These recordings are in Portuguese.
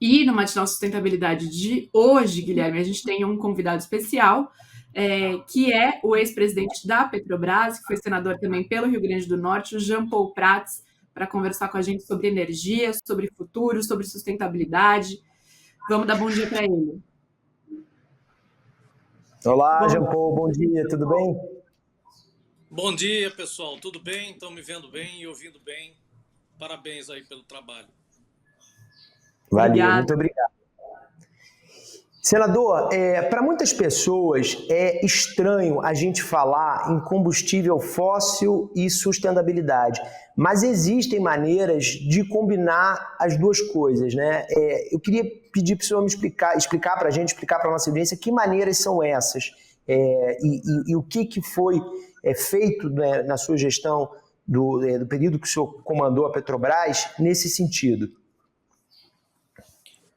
E no Matinal Sustentabilidade de hoje, Guilherme, a gente tem um convidado especial, que é o ex-presidente da Petrobras, que foi senador também pelo Rio Grande do Norte, o Jean Paul Prats, para conversar com a gente sobre energia, sobre futuro, sobre sustentabilidade. Vamos dar bom dia para ele. Olá, Bom, Jean Paul, bom dia, tudo bem? Bom dia, pessoal. Tudo bem? Estão me vendo bem e ouvindo bem? Parabéns aí pelo trabalho. Valeu, obrigada. muito obrigado. Senador, para muitas pessoas é estranho a gente falar em combustível fóssil e sustentabilidade, mas existem maneiras de combinar as duas coisas, né? Eu queria pedir para o senhor me explicar para a gente, explicar para a nossa audiência que maneiras são essas e o que foi feito, né, na sua gestão do período que o senhor comandou a Petrobras nesse sentido.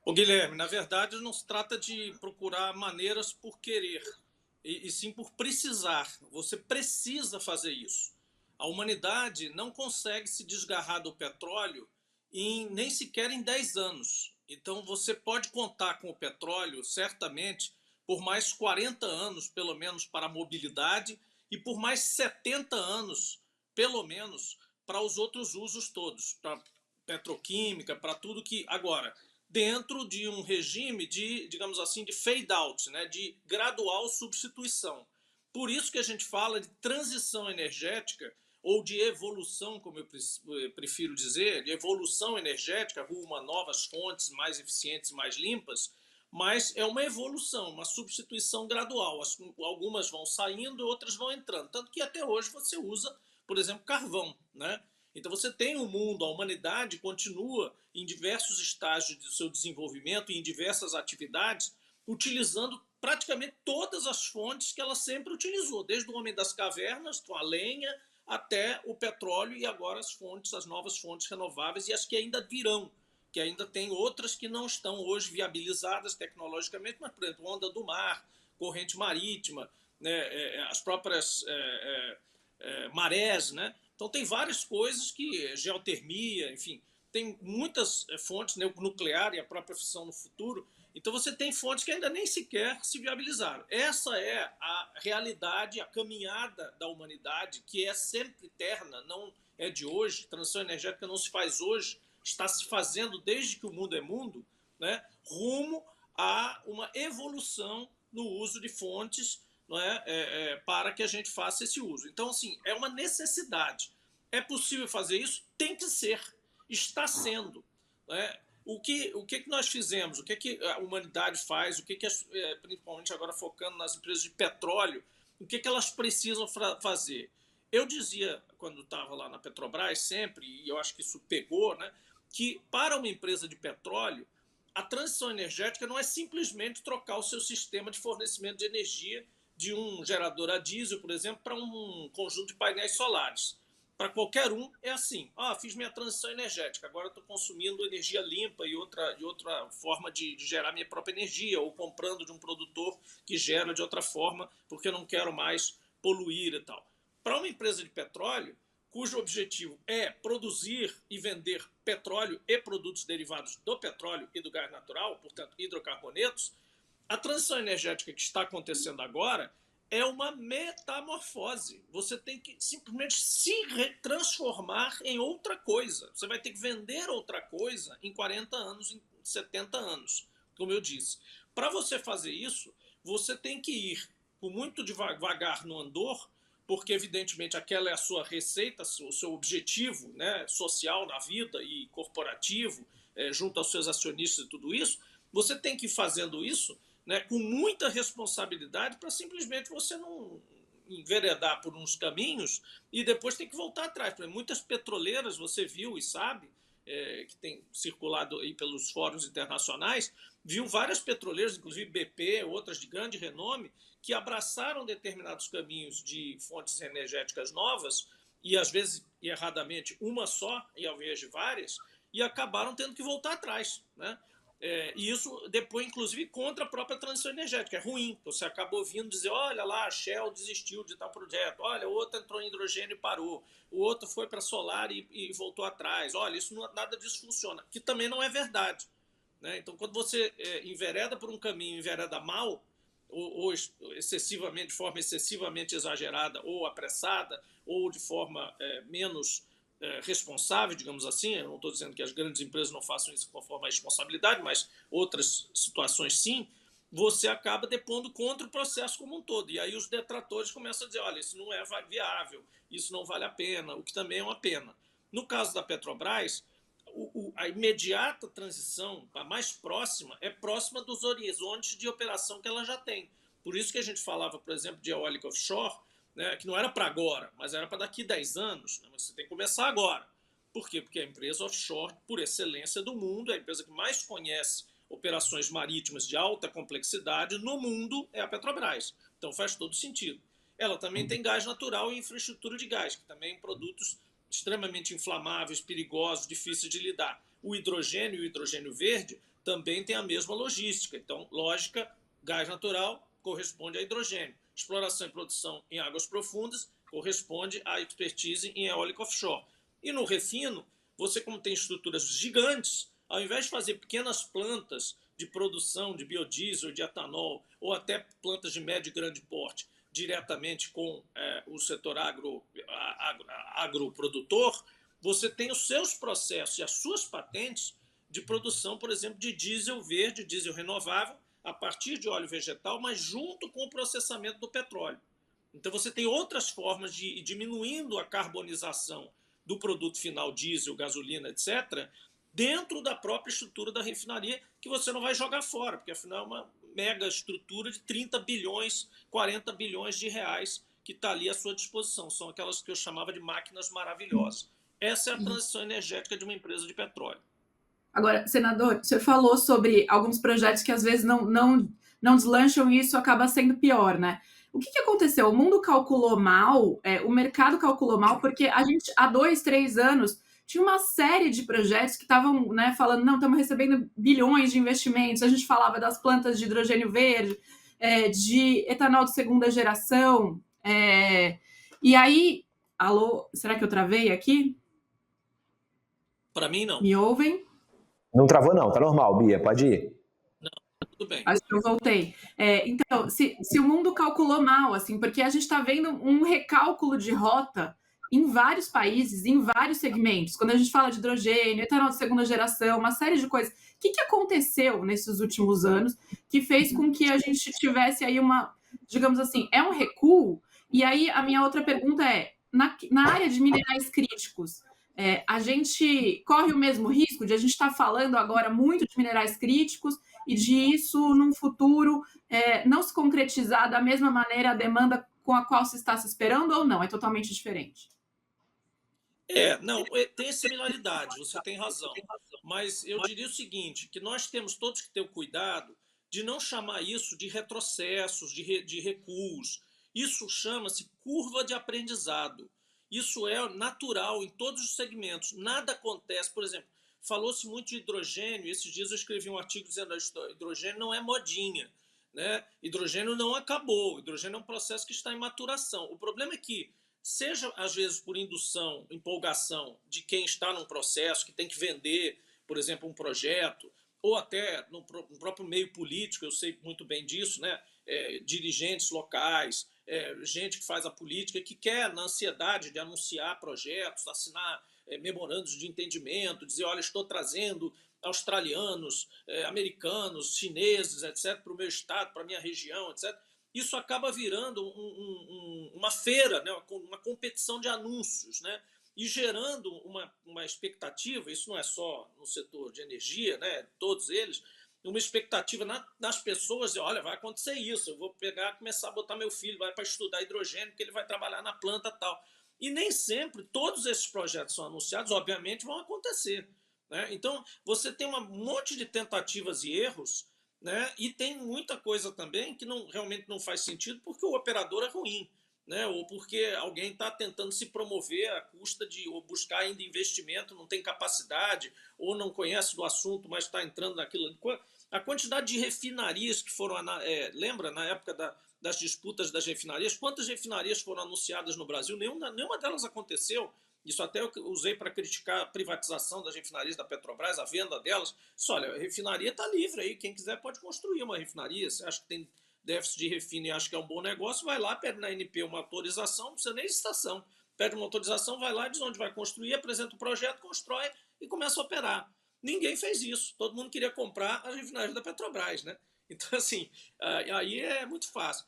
Ô, Guilherme, na verdade não se trata de procurar maneiras por querer, e sim por precisar. Você precisa fazer isso. A humanidade não consegue se desgarrar do petróleo nem sequer em 10 anos. Então você pode contar com o petróleo, certamente, por mais 40 anos, pelo menos, para a mobilidade e por mais 70 anos, pelo menos, para os outros usos todos, para petroquímica, para tudo que... Agora, dentro de um regime de, digamos assim, de fade-out, né, de gradual substituição. Por isso que a gente fala de transição energética, ou de evolução, como eu prefiro dizer, de evolução energética rumo a novas fontes mais eficientes, mais limpas, mas é uma evolução, uma substituição gradual. Algumas vão saindo, outras vão entrando. Tanto que até hoje você usa, por exemplo, carvão, né? Então você tem um mundo, a humanidade continua em diversos estágios do seu desenvolvimento e em diversas atividades, utilizando praticamente todas as fontes que ela sempre utilizou, desde o homem das cavernas, com a lenha, até o petróleo e agora as novas fontes renováveis e as que ainda virão, que ainda tem outras que não estão hoje viabilizadas tecnologicamente, mas, por exemplo, onda do mar, corrente marítima, né, as próprias marés, né? Então tem várias coisas que, geotermia, enfim, tem muitas fontes, né, nuclear e a própria fissão no futuro. Então você tem fontes que ainda nem sequer se viabilizaram. Essa é a realidade, a caminhada da humanidade, que é sempre eterna, não é de hoje. Transição energética não se faz hoje, está se fazendo desde que o mundo é mundo, né, rumo a uma evolução no uso de fontes, não é, para que a gente faça esse uso. Então, assim, é uma necessidade. É possível fazer isso? Tem que ser. Está sendo. Né? O que nós fizemos? O que a humanidade faz? O que principalmente agora focando nas empresas de petróleo, o que elas precisam fazer? Eu dizia, quando estava lá na Petrobras, sempre, e eu acho que isso pegou, né, que para uma empresa de petróleo, a transição energética não é simplesmente trocar o seu sistema de fornecimento de energia de um gerador a diesel, por exemplo, para um conjunto de painéis solares. Para qualquer um é assim. Fiz minha transição energética, agora estou consumindo energia limpa e outra forma de gerar minha própria energia, ou comprando de um produtor que gera de outra forma, porque eu não quero mais poluir e tal. Para uma empresa de petróleo, cujo objetivo é produzir e vender petróleo e produtos derivados do petróleo e do gás natural, portanto, hidrocarbonetos, a transição energética que está acontecendo agora é uma metamorfose. Você tem que simplesmente se transformar em outra coisa. Você vai ter que vender outra coisa em 40 anos, em 70 anos, como eu disse. Para você fazer isso, você tem que ir com muito devagar no andor, porque evidentemente aquela é a sua receita, o seu objetivo, né, social na vida e corporativo, junto aos seus acionistas e tudo isso. Você tem que ir fazendo isso, né, com muita responsabilidade, para simplesmente você não enveredar por uns caminhos e depois tem que voltar atrás. Muitas petroleiras, você viu e sabe, que tem circulado aí pelos fóruns internacionais, viu várias petroleiras, inclusive BP, outras de grande renome, que abraçaram determinados caminhos de fontes energéticas novas, e às vezes, erradamente, uma só, e ao invés de várias, e acabaram tendo que voltar atrás, né? E isso depois, inclusive, contra a própria transição energética. É ruim. Você acaba ouvindo dizer, olha lá, a Shell desistiu de tal projeto, olha, o outro entrou em hidrogênio e parou, o outro foi para solar e voltou atrás, olha, nada disso funciona, que também não é verdade. né? Então, quando você envereda por um caminho, envereda mal, ou excessivamente, de forma excessivamente exagerada, ou apressada, ou de forma menos responsável, digamos assim, eu não estou dizendo que as grandes empresas não façam isso conforme a responsabilidade, mas outras situações sim, você acaba depondo contra o processo como um todo. E aí os detratores começam a dizer, olha, isso não é viável, isso não vale a pena, o que também é uma pena. No caso da Petrobras, a imediata transição, a mais próxima, é próxima dos horizontes de operação que ela já tem. Por isso que a gente falava, por exemplo, de eólica offshore, né, que não era para agora, mas era para daqui 10 anos. Né, mas você tem que começar agora. Por quê? Porque a empresa offshore, por excelência do mundo, é a empresa que mais conhece operações marítimas de alta complexidade no mundo é a Petrobras. Então faz todo sentido. Ela também tem gás natural e infraestrutura de gás, que também produtos extremamente inflamáveis, perigosos, difíceis de lidar. O hidrogênio e o hidrogênio verde também tem a mesma logística. Então, lógica, gás natural corresponde a hidrogênio. Exploração e produção em águas profundas corresponde à expertise em eólica offshore. E no refino, você, como tem estruturas gigantes, ao invés de fazer pequenas plantas de produção de biodiesel, de etanol, ou até plantas de médio e grande porte, diretamente com o setor agroprodutor, você tem os seus processos e as suas patentes de produção, por exemplo, de diesel verde, diesel renovável, a partir de óleo vegetal, mas junto com o processamento do petróleo. Então você tem outras formas de ir diminuindo a carbonização do produto final, diesel, gasolina, etc., dentro da própria estrutura da refinaria, que você não vai jogar fora, porque afinal é uma mega estrutura de 30 bilhões, 40 bilhões de reais que está ali à sua disposição. São aquelas que eu chamava de máquinas maravilhosas. Essa é a transição energética de uma empresa de petróleo. Agora, senador, o senhor falou sobre alguns projetos que às vezes não deslancham e isso acaba sendo pior, né? O que aconteceu? O mundo calculou mal, o mercado calculou mal, porque a gente, há 2, 3 anos, tinha uma série de projetos que estavam, né, falando, não, estamos recebendo bilhões de investimentos, a gente falava das plantas de hidrogênio verde, de etanol de segunda geração, e aí, alô, será que eu travei aqui? Para mim, não. Me ouvem? Não travou não, tá normal, Bia, pode ir. Não, tudo bem. Acho que eu voltei. Então, se o mundo calculou mal, assim, porque a gente está vendo um recálculo de rota em vários países, em vários segmentos. Quando a gente fala de hidrogênio, etanol de segunda geração, uma série de coisas. O que aconteceu nesses últimos anos que fez com que a gente tivesse aí digamos assim, é um recuo? E aí a minha outra pergunta é, na área de minerais críticos, a gente corre o mesmo risco de a gente estar falando agora muito de minerais críticos e de isso, num futuro, não se concretizar da mesma maneira a demanda com a qual se está se esperando ou não? É totalmente diferente? Não, tem similaridades, você tem razão. Mas eu diria o seguinte, que nós temos todos que ter o cuidado de não chamar isso de retrocessos, de recuos. Isso chama-se curva de aprendizado. Isso é natural em todos os segmentos. Nada acontece, por exemplo, falou-se muito de hidrogênio, esses dias eu escrevi um artigo dizendo que hidrogênio não é modinha, né? Hidrogênio não acabou, hidrogênio é um processo que está em maturação. O problema é que, seja às vezes por indução, empolgação de quem está num processo, que tem que vender, por exemplo, um projeto, ou até no próprio meio político, eu sei muito bem disso, né? Dirigentes locais, gente que faz a política, que quer, na ansiedade de anunciar projetos, assinar memorandos de entendimento, dizer, olha, estou trazendo australianos, americanos, chineses, etc., para o meu estado, para a minha região, etc., isso acaba virando uma feira, né? Uma competição de anúncios, né? E gerando uma expectativa, isso não é só no setor de energia, né? Todos eles, uma expectativa nas pessoas, de, olha, vai acontecer isso, eu vou começar a botar meu filho, vai para estudar hidrogênio, porque ele vai trabalhar na planta tal. E nem sempre todos esses projetos são anunciados, obviamente vão acontecer, né? Então, você tem um monte de tentativas e erros, né? E tem muita coisa também que realmente não faz sentido porque o operador é ruim, né? Ou porque alguém está tentando se promover à custa de ou buscar ainda investimento, não tem capacidade, ou não conhece do assunto, mas está entrando naquilo. A quantidade de refinarias que foram... lembra, na época das disputas das refinarias, quantas refinarias foram anunciadas no Brasil? Nenhuma delas aconteceu. isso até eu usei para criticar a privatização das refinarias da Petrobras, a venda delas. Disse, olha, a refinaria está livre aí, quem quiser pode construir uma refinaria. Você acha que tem déficit de refino e acha que é um bom negócio, vai lá, pede na ANP uma autorização, não precisa nem de licitação. Pede uma autorização, vai lá, diz onde vai construir, apresenta o projeto, constrói e começa a operar. Ninguém fez isso. Todo mundo queria comprar as refinarias da Petrobras, né? Então, assim, aí é muito fácil.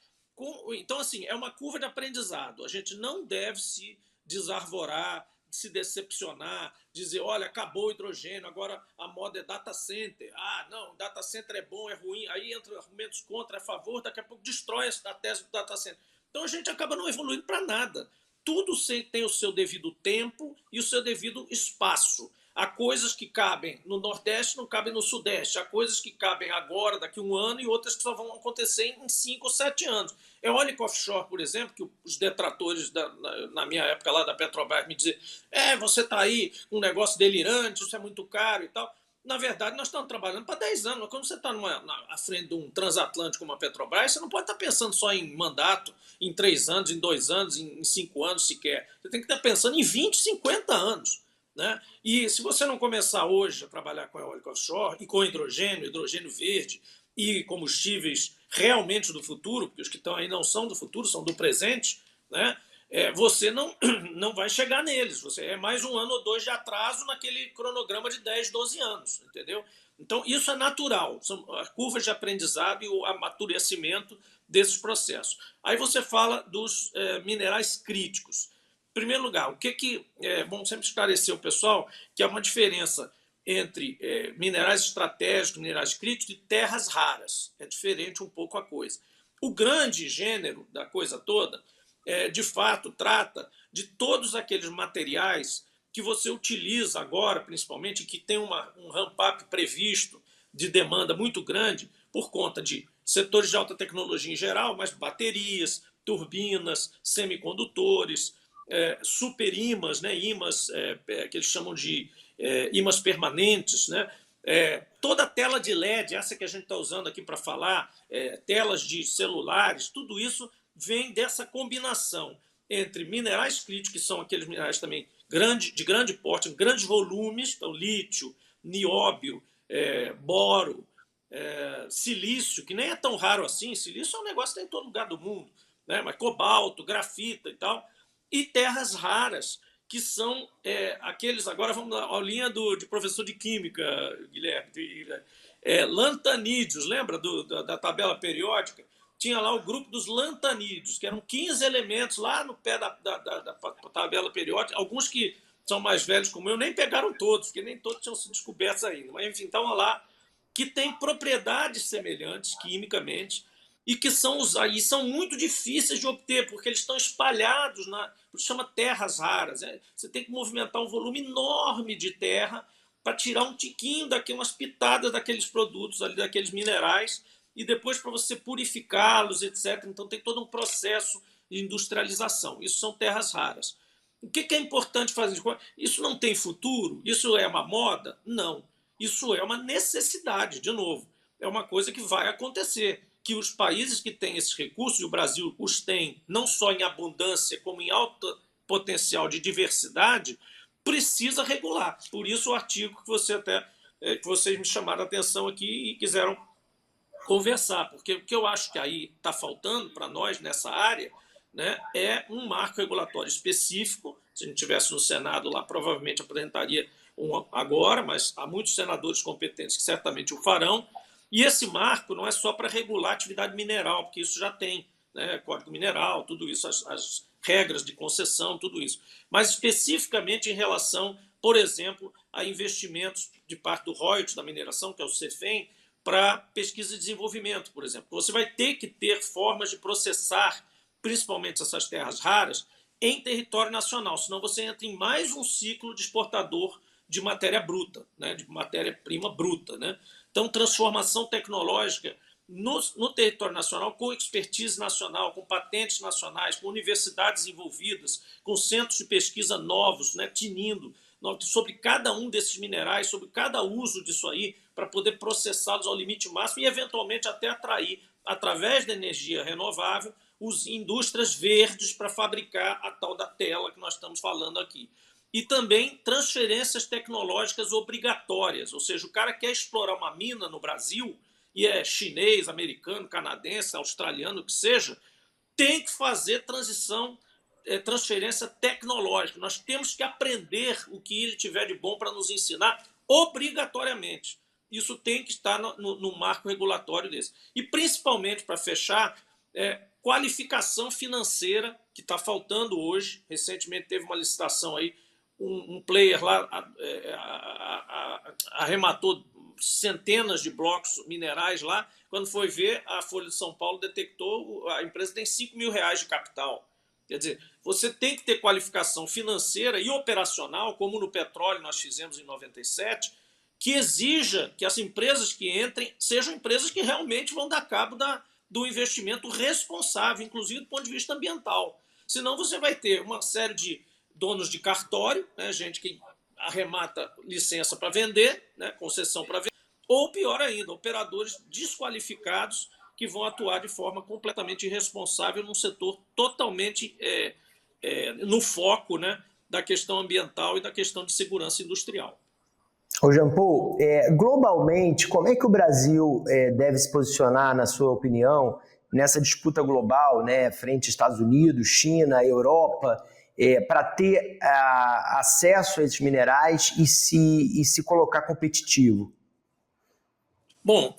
Então, assim, é uma curva de aprendizado. A gente não deve se desarvorar, se decepcionar, dizer, olha, acabou o hidrogênio, agora a moda é data center. Ah, não, data center é bom, é ruim. Aí entram argumentos contra, a favor, daqui a pouco destrói a tese do data center. Então a gente acaba não evoluindo para nada. Tudo tem o seu devido tempo e o seu devido espaço. Há coisas que cabem no Nordeste, não cabem no Sudeste. Há coisas que cabem agora, daqui a um ano, e outras que só vão acontecer em 5 ou 7 anos. Eólica offshore, por exemplo, que os detratores na minha época lá da Petrobras me diziam, você está aí com um negócio delirante, isso é muito caro e tal. Na verdade, nós estamos trabalhando para 10 anos. Mas quando você está à frente de um transatlântico como a Petrobras, você não pode estar pensando só em mandato, em 3 anos, em 2 anos, em 5 anos sequer. Você tem que estar pensando em 20, 50 anos. Né? E se você não começar hoje a trabalhar com eólica offshore e com hidrogênio verde e combustíveis realmente do futuro, porque os que estão aí não são do futuro, são do presente, né? Você não vai chegar neles. Você é mais 1 ano ou 2 de atraso naquele cronograma de 10, 12 anos, entendeu? Então, isso é natural. São as curvas de aprendizado e o amadurecimento desses processos. Aí você fala dos minerais críticos. Em primeiro lugar, vamos sempre esclarecer o pessoal que há uma diferença entre minerais estratégicos, minerais críticos e terras raras. É diferente um pouco a coisa. O grande gênero da coisa toda, de fato, trata de todos aqueles materiais que você utiliza agora, principalmente, que tem um ramp-up previsto de demanda muito grande por conta de setores de alta tecnologia em geral, mas baterias, turbinas, semicondutores, superímãs, né, ímãs que eles chamam de ímãs permanentes, né, toda a tela de LED, essa que a gente está usando aqui para falar, telas de celulares, tudo isso vem dessa combinação entre minerais críticos, que são aqueles minerais também de grande porte, grandes volumes, então lítio, nióbio, boro, silício, que nem é tão raro assim, silício é um negócio que tem em todo lugar do mundo, né? Mas cobalto, grafita e tal, e terras raras, que são aqueles, agora vamos na aulinha de professor de química, Guilherme, lantanídeos, lembra da tabela periódica? Tinha lá o grupo dos lantanídeos, que eram 15 elementos lá no pé da tabela periódica, alguns que são mais velhos como eu, nem pegaram todos, porque nem todos tinham sido descobertos ainda, mas enfim, estavam lá, que têm propriedades semelhantes quimicamente, e que são muito difíceis de obter, porque eles estão espalhados por que chama terras raras. Você tem que movimentar um volume enorme de terra para tirar um tiquinho umas pitadas daqueles produtos, ali, daqueles minerais, e depois para você purificá-los, etc. Então tem todo um processo de industrialização. Isso são terras raras. O que é importante fazer? Isso não tem futuro? Isso é uma moda? Não. Isso é uma necessidade, de novo. É uma coisa que vai acontecer. Que os países que têm esses recursos, e o Brasil os tem não só em abundância, como em alto potencial de diversidade, precisa regular. Por isso o artigo que vocês me chamaram a atenção aqui e quiseram conversar, porque o que eu acho que aí está faltando para nós nessa área, né, é um marco regulatório específico. Se a gente tivesse no Senado lá, provavelmente apresentaria um agora, mas há muitos senadores competentes que certamente o farão. E esse marco não é só para regular a atividade mineral, porque isso já tem, né, Código Mineral, tudo isso, as regras de concessão, tudo isso. Mas especificamente em relação, por exemplo, a investimentos de parte do royalties da mineração, que é o CEFEM, para pesquisa e desenvolvimento, por exemplo. Você vai ter que ter formas de processar, principalmente essas terras raras, em território nacional, senão você entra em mais um ciclo de exportador de matéria bruta, né, de matéria-prima bruta, né? Então, transformação tecnológica no território nacional, com expertise nacional, com patentes nacionais, com universidades envolvidas, com centros de pesquisa novos, né, tinindo sobre cada um desses minerais, sobre cada uso disso aí, para poder processá-los ao limite máximo e, eventualmente, até atrair, através da energia renovável, indústrias verdes para fabricar a tal da tela que nós estamos falando aqui. e também transferências tecnológicas obrigatórias, ou seja, o cara quer explorar uma mina no Brasil, e é chinês, americano, canadense, australiano, o que seja, tem que fazer transferência tecnológica. Nós temos que aprender o que ele tiver de bom para nos ensinar obrigatoriamente. Isso tem que estar no marco regulatório desse. E, principalmente, para fechar, qualificação financeira, que está faltando hoje. Recentemente teve uma licitação aí, um player lá arrematou centenas de blocos minerais lá. Quando foi ver, a Folha de São Paulo detectou a empresa tem R$5 mil de capital. Quer dizer, você tem que ter qualificação financeira e operacional, como no petróleo nós fizemos em 97, que exija que as empresas que entrem sejam empresas que realmente vão dar cabo do investimento responsável, inclusive do ponto de vista ambiental. Senão você vai ter uma série de donos de cartório, né, gente que arremata licença para vender, né, concessão para vender, ou pior ainda, operadores desqualificados que vão atuar de forma completamente irresponsável num setor totalmente no foco, né, da questão ambiental e da questão de segurança industrial. Ô Jean Paul, globalmente, como é que o Brasil deve se posicionar, na sua opinião, nessa disputa global, né, frente aos Estados Unidos, China, Europa, para ter acesso a esses minerais e se colocar competitivo? Bom,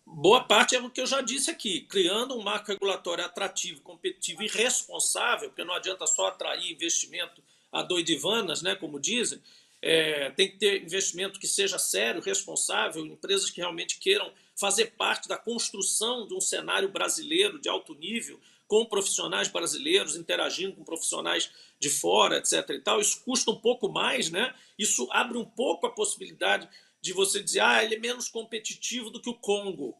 boa parte é o que eu já disse aqui, criando um marco regulatório atrativo, competitivo e responsável, porque não adianta só atrair investimento a doidivanas, né, como dizem, tem que ter investimento que seja sério, responsável, empresas que realmente queiram fazer parte da construção de um cenário brasileiro de alto nível, com profissionais brasileiros interagindo com profissionais de fora, etc. e tal. Isso custa um pouco mais, né? Isso abre um pouco a possibilidade de você dizer, ele é menos competitivo do que o Congo.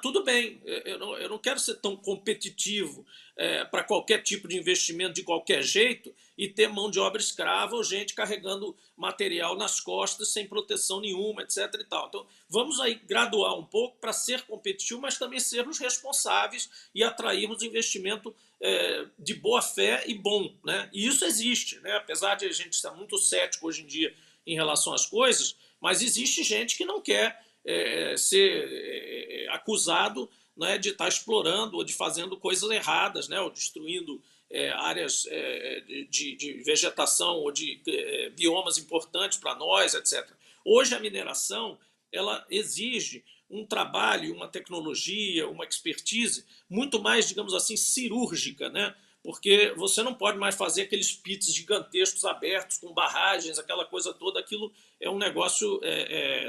Tudo bem, eu não quero ser tão competitivo para qualquer tipo de investimento de qualquer jeito e ter mão de obra escrava ou gente carregando material nas costas sem proteção nenhuma, etc. e tal. Então, vamos aí graduar um pouco para ser competitivo, mas também sermos responsáveis e atrairmos investimento de boa fé e bom, né? E isso existe, né? Apesar de a gente estar muito cético hoje em dia em relação às coisas, mas existe gente que não quer ser acusado, né, de estar explorando ou de fazendo coisas erradas, né, ou destruindo áreas de vegetação ou de biomas importantes para nós, etc. Hoje a mineração ela exige um trabalho, uma tecnologia, uma expertise muito mais, digamos assim, cirúrgica, né? Porque você não pode mais fazer aqueles pits gigantescos abertos com barragens, aquela coisa toda. Aquilo é um negócio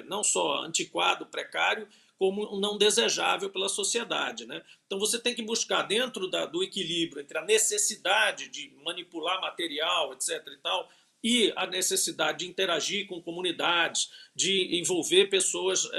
não só antiquado, precário, como não desejável pela sociedade, né? Então você tem que buscar dentro do equilíbrio entre a necessidade de manipular material, etc. e tal, e a necessidade de interagir com comunidades, de envolver pessoas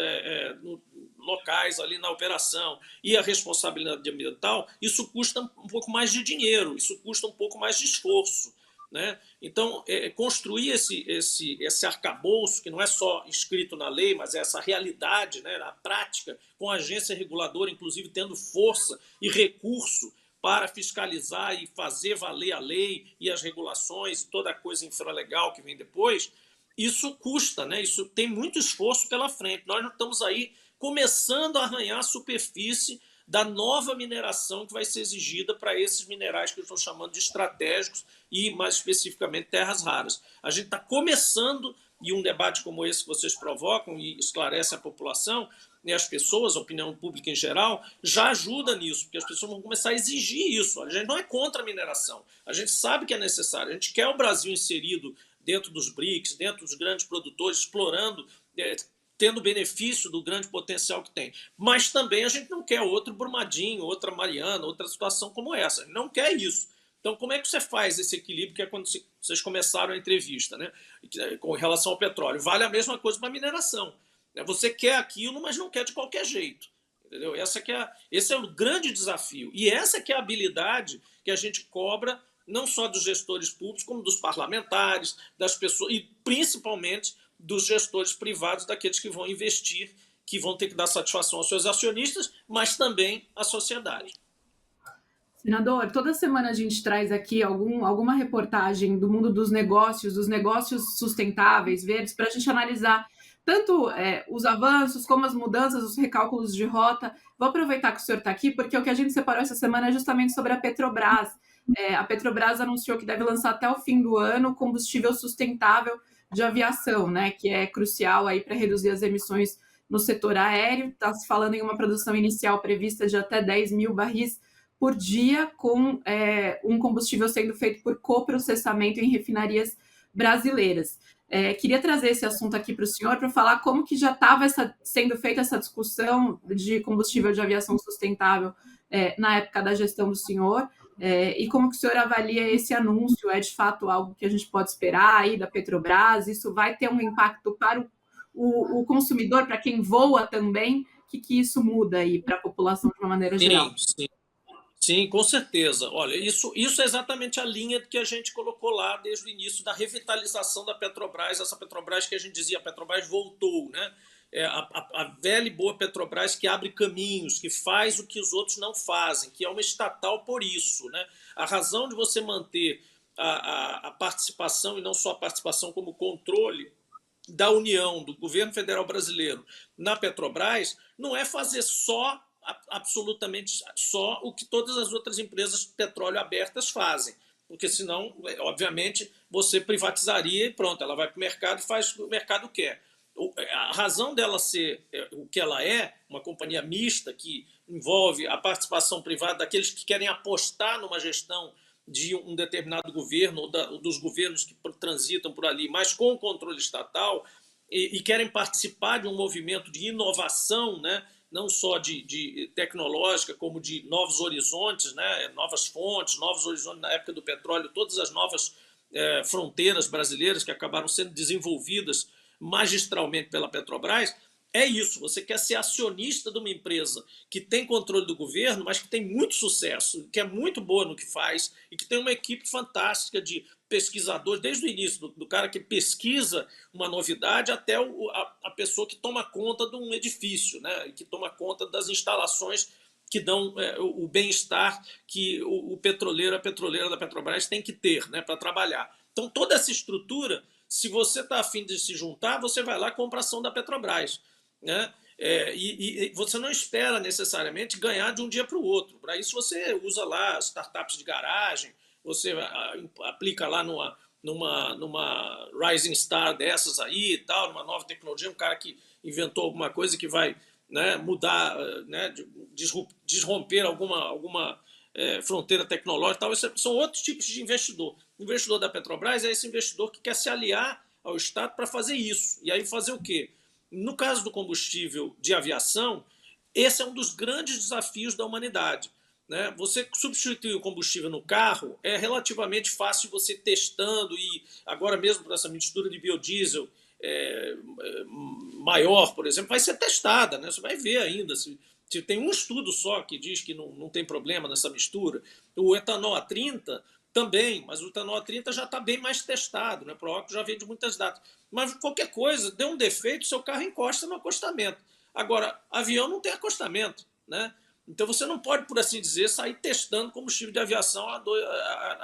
locais ali na operação e a responsabilidade ambiental, isso custa um pouco mais de dinheiro, isso custa um pouco mais de esforço, né? Então, construir esse arcabouço, que não é só escrito na lei, mas é essa realidade, né, na prática, com a agência reguladora, inclusive, tendo força e recurso para fiscalizar e fazer valer a lei e as regulações e toda a coisa infralegal que vem depois, isso custa, né? Isso tem muito esforço pela frente. Nós não estamos aí começando a arranhar a superfície da nova mineração que vai ser exigida para esses minerais que eu estou chamando de estratégicos e, mais especificamente, terras raras. A gente está começando, e um debate como esse que vocês provocam e esclarece a população, e as pessoas, a opinião pública em geral, já ajuda nisso, porque as pessoas vão começar a exigir isso. A gente não é contra a mineração, a gente sabe que é necessário, a gente quer o Brasil inserido dentro dos BRICS, dentro dos grandes produtores, explorando, tendo benefício do grande potencial que tem. Mas também a gente não quer outro Brumadinho, outra Mariana, outra situação como essa. A gente não quer isso. Então, como é que você faz esse equilíbrio, que é quando vocês começaram a entrevista, né, com relação ao petróleo? Vale a mesma coisa para a mineração. Você quer aquilo, mas não quer de qualquer jeito. Entendeu? Esse é o grande desafio. E essa que é a habilidade que a gente cobra, não só dos gestores públicos, como dos parlamentares, das pessoas, e principalmente dos gestores privados, daqueles que vão investir, que vão ter que dar satisfação aos seus acionistas, mas também à sociedade. Senador, toda semana a gente traz aqui alguma reportagem do mundo dos negócios sustentáveis, verdes, para a gente analisar tanto os avanços, como as mudanças, os recálculos de rota. Vou aproveitar que o senhor está aqui, porque o que a gente separou essa semana é justamente sobre a Petrobras. A Petrobras anunciou que deve lançar até o fim do ano combustível sustentável de aviação, né, que é crucial aí para reduzir as emissões no setor aéreo. Está se falando em uma produção inicial prevista de até 10 mil barris por dia, com um combustível sendo feito por coprocessamento em refinarias brasileiras. Queria trazer esse assunto aqui para o senhor para falar como que já estava sendo feita essa discussão de combustível de aviação sustentável na época da gestão do senhor, e como que o senhor avalia esse anúncio. É de fato algo que a gente pode esperar aí da Petrobras? Isso vai ter um impacto para o consumidor, para quem voa também? O que isso muda aí para a população de uma maneira geral? Sim, sim. Sim, com certeza. Olha, isso é exatamente a linha que a gente colocou lá desde o início da revitalização da Petrobras, essa Petrobras que a gente dizia, a Petrobras voltou, né? A velha e boa Petrobras que abre caminhos, que faz o que os outros não fazem, que é uma estatal por isso, né? A razão de você manter a participação, e não só a participação como controle da União, do governo federal brasileiro na Petrobras, não é fazer absolutamente só o que todas as outras empresas de petróleo abertas fazem, porque senão, obviamente, você privatizaria e pronto, ela vai para o mercado e faz o que o mercado quer. A razão dela ser o que ela é, uma companhia mista que envolve a participação privada daqueles que querem apostar numa gestão de um determinado governo ou dos governos que transitam por ali, mas com controle estatal, e querem participar de um movimento de inovação, né? Não só de tecnológica, como de novos horizontes, né? Novas fontes, novos horizontes na época do petróleo, todas as novas fronteiras brasileiras que acabaram sendo desenvolvidas magistralmente pela Petrobras. É isso, você quer ser acionista de uma empresa que tem controle do governo, mas que tem muito sucesso, que é muito boa no que faz e que tem uma equipe fantástica de pesquisadores, desde o início, do cara que pesquisa uma novidade até a pessoa que toma conta de um edifício, né, que toma conta das instalações que dão o bem-estar que o petroleiro, a petroleira da Petrobras tem que ter, né, para trabalhar. Então, toda essa estrutura, se você está afim de se juntar, você vai lá e compra ação da Petrobras, né? E você não espera necessariamente ganhar de um dia para o outro. Para isso você usa lá startups de garagem, você aplica lá numa Rising Star dessas aí e tal, numa nova tecnologia, um cara que inventou alguma coisa que vai, né, mudar, né, desromper alguma fronteira tecnológica e tal. Isso são outros tipos de investidor. O investidor da Petrobras é esse investidor que quer se aliar ao Estado para fazer isso. E aí fazer o quê? No caso do combustível de aviação, esse é um dos grandes desafios da humanidade, né? Você substituir o combustível no carro é relativamente fácil você testando, e agora mesmo por essa mistura de biodiesel maior, por exemplo, vai ser testada, né? Você vai ver ainda. Se tem um estudo só que diz que não tem problema nessa mistura. O etanol A30 também, mas o etanol A30 já está bem mais testado, né? Provavelmente já vem de muitas datas. Mas qualquer coisa, deu um defeito, seu carro encosta no acostamento. Agora, avião não tem acostamento, né? Então você não pode, por assim dizer, sair testando combustível de aviação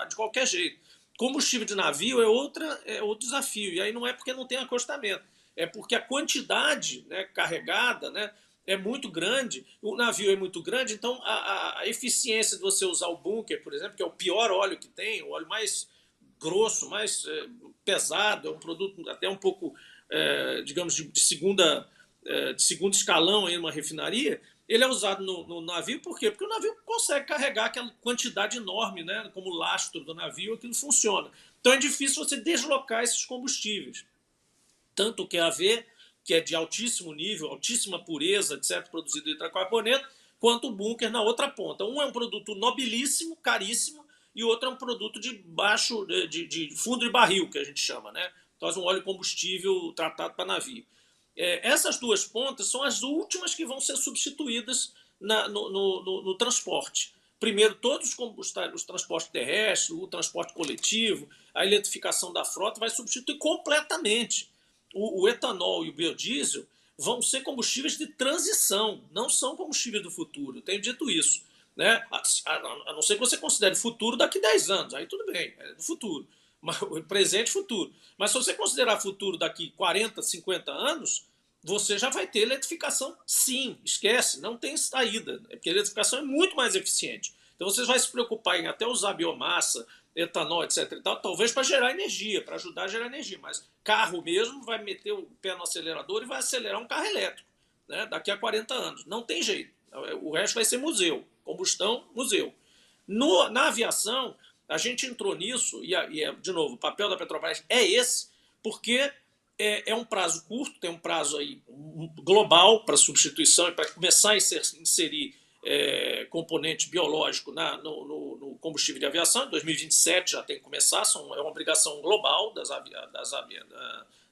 de qualquer jeito. Combustível de navio é outro desafio, e aí não é porque não tem acostamento, é porque a quantidade, né, carregada, né, é muito grande, o navio é muito grande, então a eficiência de você usar o bunker, por exemplo, que é o pior óleo que tem, o óleo mais grosso, mais pesado, é um produto até um pouco, digamos, de segundo escalão aí numa refinaria, ele é usado no navio. Por quê? Porque o navio consegue carregar aquela quantidade enorme, né, como lastro do navio, aquilo funciona. Então é difícil você deslocar esses combustíveis. Tanto o QAV, que é de altíssimo nível, altíssima pureza, etc., produzido de hidrocarboneto, quanto o bunker na outra ponta. Um é um produto nobilíssimo, caríssimo, e o outro é um produto de baixo, de fundo de barril, que a gente chama, né? Então, um óleo combustível tratado para navio. Essas duas pontas são as últimas que vão ser substituídas no transporte. Primeiro, todos os transportes terrestres, o transporte coletivo, a eletrificação da frota vai substituir completamente. O etanol e o biodiesel vão ser combustíveis de transição, não são combustíveis do futuro, eu tenho dito isso. né? A não ser que você considere futuro daqui 10 anos, aí tudo bem, é do futuro, mas, presente e futuro. Mas se você considerar futuro daqui 40, 50 anos, você já vai ter eletrificação, sim, esquece, não tem saída, porque a eletrificação é muito mais eficiente. Então você vai se preocupar em até usar biomassa, etanol, etc. e tal, talvez para gerar energia, para ajudar a gerar energia, mas carro mesmo vai meter o pé no acelerador e vai acelerar um carro elétrico, né, daqui a 40 anos. Não tem jeito. O resto vai ser museu, combustão, museu. Na aviação, a gente entrou nisso, de novo, o papel da Petrobras é esse, porque é um prazo curto, tem um prazo aí global para substituição e para começar a inserir componente biológico no combustível de aviação. Em 2027 já tem que começar, é uma obrigação global das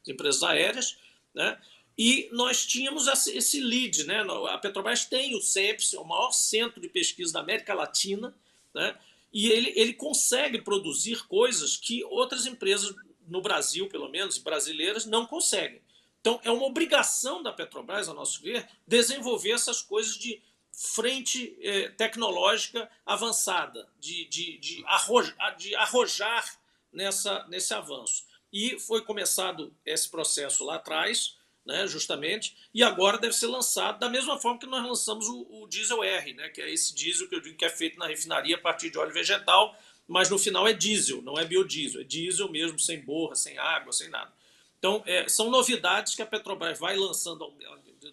empresas aéreas, né? E nós tínhamos esse lead, né? A Petrobras tem o CEPS, o maior centro de pesquisa da América Latina, né? E ele consegue produzir coisas que outras empresas no Brasil, pelo menos, brasileiras, não conseguem. Então, é uma obrigação da Petrobras, a nosso ver, desenvolver essas coisas de frente tecnológica avançada, de arrojar nesse avanço. E foi começado esse processo lá atrás, né, justamente, e agora deve ser lançado da mesma forma que nós lançamos o diesel R, né, que é esse diesel que eu digo que é feito na refinaria a partir de óleo vegetal, mas no final é diesel, não é biodiesel, é diesel mesmo, sem borra, sem água, sem nada. Então, são novidades que a Petrobras vai lançando ao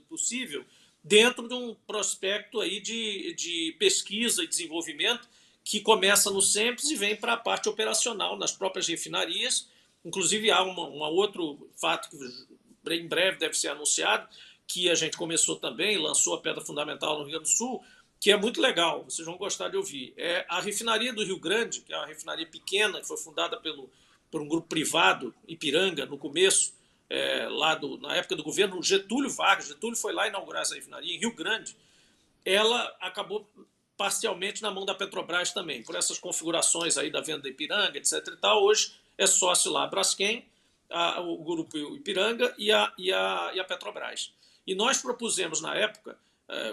possível dentro de um prospecto aí de pesquisa e desenvolvimento que começa no SEMPS e vem para a parte operacional nas próprias refinarias. Inclusive, há um outro fato que em breve deve ser anunciado, que a gente começou também, lançou a pedra fundamental no Rio Grande do Sul, que é muito legal, vocês vão gostar de ouvir. É a refinaria do Rio Grande, que é uma refinaria pequena, que foi fundada por um grupo privado, Ipiranga, no começo, na época do governo Getúlio Vargas. Getúlio foi lá inaugurar essa refinaria em Rio Grande. Ela acabou parcialmente na mão da Petrobras também, por essas configurações aí da venda da Ipiranga, etc. e tal. Hoje é sócio lá a Braskem, o grupo Ipiranga e a Petrobras. E nós propusemos na época,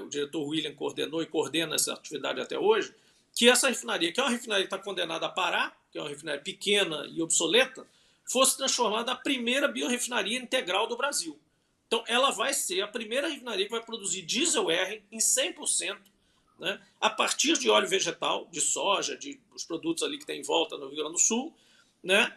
o diretor William coordenou e coordena essa atividade até hoje, que essa refinaria, que é uma refinaria que está condenada a parar, que é uma refinaria pequena e obsoleta, fosse transformada na primeira biorefinaria integral do Brasil. Então, ela vai ser a primeira refinaria que vai produzir diesel R em 100%, né, a partir de óleo vegetal, de soja, os produtos ali que tem em volta no Rio Grande do Sul, né,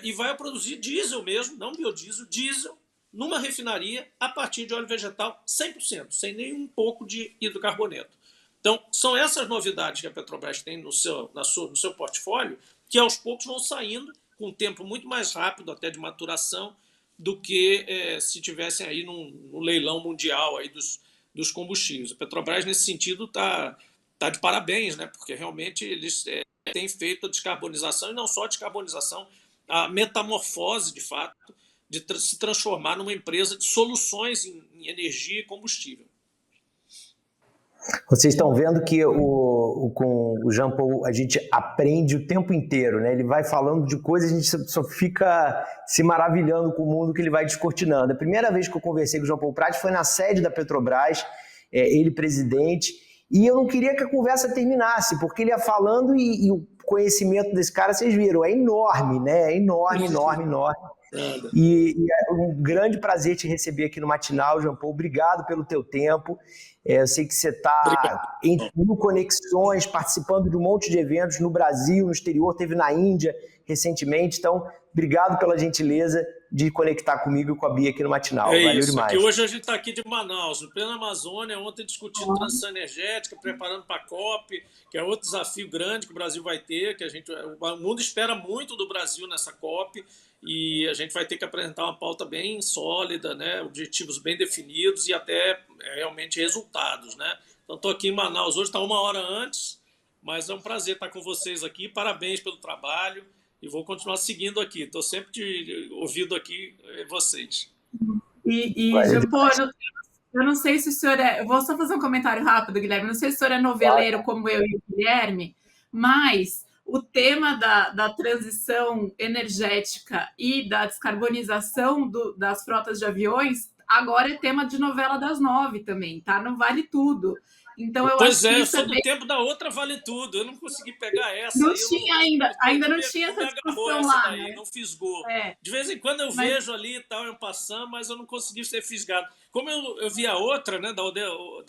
e vai produzir diesel mesmo, não biodiesel, diesel, numa refinaria a partir de óleo vegetal 100%, sem nenhum pouco de hidrocarboneto. Então, são essas novidades que a Petrobras tem no seu portfólio, que aos poucos vão saindo, com um tempo muito mais rápido até de maturação, do que se tivessem aí num leilão mundial aí dos combustíveis. A Petrobras, nesse sentido, tá de parabéns, né? Porque realmente eles têm feito a descarbonização, e não só a descarbonização, a metamorfose, de fato, de se transformar numa empresa de soluções em energia e combustível. Vocês estão vendo que com o Jean Paul a gente aprende o tempo inteiro, né? Ele vai falando de coisas, a gente só fica se maravilhando com o mundo que ele vai descortinando. A primeira vez que eu conversei com o Jean Paul Prats foi na sede da Petrobras, ele presidente, e eu não queria que a conversa terminasse, porque ele ia falando e o conhecimento desse cara, vocês viram, é enorme, né? É enorme. E é um grande prazer te receber aqui no Matinal, Jean Paul. Obrigado pelo teu tempo. Eu sei que você está em mil conexões, participando de um monte de eventos no Brasil, no exterior, teve na Índia recentemente. Então, obrigado pela gentileza de conectar comigo e com a Bia aqui no Matinal. Valeu isso, demais. Que hoje a gente está aqui de Manaus, no pleno Amazônia, ontem discutindo transição energética, preparando para a COP, que é outro desafio grande que o Brasil vai ter, que o mundo espera muito do Brasil nessa COP, e a gente vai ter que apresentar uma pauta bem sólida, né? Objetivos bem definidos e até realmente resultados, né? Então, estou aqui em Manaus hoje, está 1 hora antes, mas é um prazer estar com vocês aqui. Parabéns pelo trabalho e vou continuar seguindo aqui. Estou sempre ouvindo aqui vocês. E Jean Paul, eu não sei se o senhor eu vou só fazer um comentário rápido, Guilherme. Não sei se o senhor é noveleiro como eu e o Guilherme, mas o tema da transição energética e da descarbonização das frotas de aviões agora é tema de novela das 9 também, tá? Não vale tudo. Então eu Pois acho que é, eu isso é sou do bem... tempo da outra Vale Tudo. Eu não consegui pegar essa. Não Aí eu tinha ainda não tinha não me essa agarrou discussão essa lá, daí, né? não fisgou. É, De vez em quando eu mas vejo ali e tal, em passando, mas eu não consegui ser fisgado. Como eu vi a outra, né, da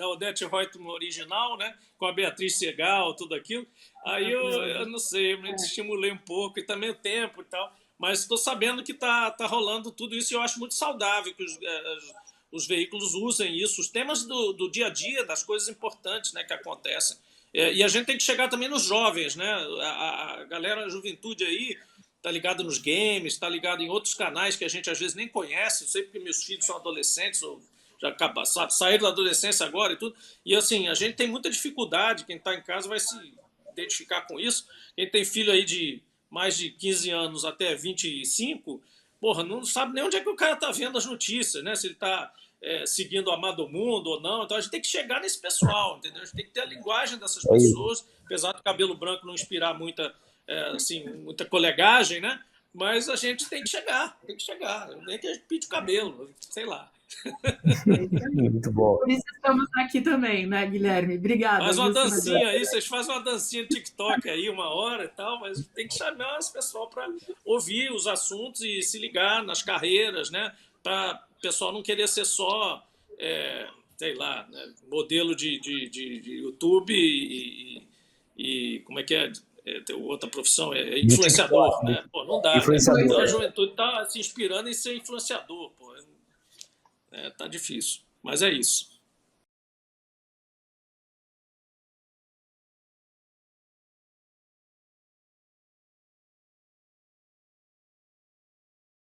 Odete Roitman original, né, com a Beatriz Segal, tudo aquilo, aí eu não sei, eu me estimulei um pouco, e também o tempo e tal. Mas estou sabendo que tá rolando tudo isso e eu acho muito saudável que os veículos usem isso, os temas do dia a dia, das coisas importantes, né, que acontecem. E a gente tem que chegar também nos jovens, né? A galera, a juventude aí, tá ligada nos games, tá ligada em outros canais que a gente às vezes nem conhece. Eu sei porque meus filhos são adolescentes, ou já saíram da adolescência agora e tudo. E assim, a gente tem muita dificuldade, quem está em casa vai se identificar com isso. Quem tem filho aí de mais de 15 anos até 25, porra, não sabe nem onde é que o cara tá vendo as notícias, né? Se ele tá seguindo o Amado Mundo ou não. Então a gente tem que chegar nesse pessoal, entendeu? A gente tem que ter a linguagem dessas É isso. pessoas, apesar do cabelo branco não inspirar muita colegagem, né? Mas a gente tem que chegar, Nem que a gente pinte o cabelo, sei lá. é isso aí. Muito bom. Por isso estamos aqui também, né, Guilherme? Obrigada, Faz uma viu, senador? dancinha aí, vocês fazem uma dancinha no TikTok aí, uma hora e tal, mas tem que chamar esse pessoal para ouvir os assuntos e se ligar nas carreiras, né? Para o pessoal não querer ser só, sei lá, né? Modelo de YouTube e como é que é? Tem outra profissão, No influenciador, TikTok, né? Pô, não dá, né? influenciador. Então a juventude está se inspirando em ser influenciador, pô. Tá difícil, mas é isso.